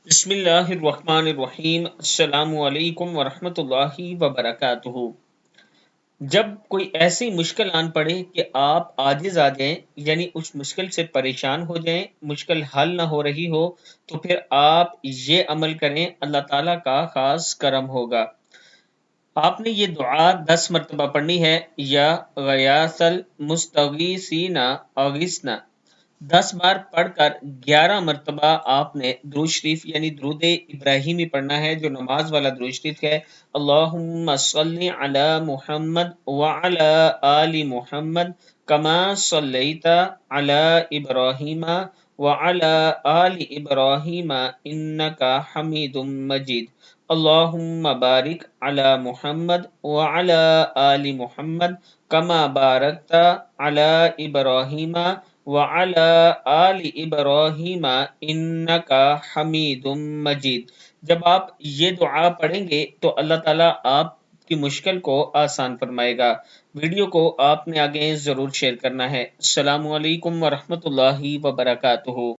بسم اللہ الرحمن الرحیم۔ السلام علیکم ورحمۃ اللہ وبرکاتہ۔ جب کوئی ایسی مشکل آن پڑے کہ آپ عاجز آ جائیں، یعنی اس مشکل سے پریشان ہو جائیں، مشکل حل نہ ہو رہی ہو، تو پھر آپ یہ عمل کریں، اللہ تعالیٰ کا خاص کرم ہوگا۔ آپ نے یہ دعا 10 مرتبہ پڑھنی ہے، یا غیاث المستغیثین اغثنا 10 بار پڑھ کر 11 مرتبہ آپ نے درود شریف یعنی درود ابراہیمی پڑھنا ہے، جو نماز والا درود شریف ہے۔ اللہم صلی علی محمد وعلی آل محمد کما صلیت علی ابراہیم وعلی آل ابراہیم انک حمید مجید۔ اللہم بارک علی محمد وعلی آل محمد کما بارکت علی ابراہیم وعلی آل ابراہیم انک حمید مجید۔ جب آپ یہ دعا پڑھیں گے تو اللہ تعالیٰ آپ کی مشکل کو آسان فرمائے گا۔ ویڈیو کو آپ نے آگے ضرور شیئر کرنا ہے۔ السلام علیکم ورحمۃ اللہ وبرکاتہ۔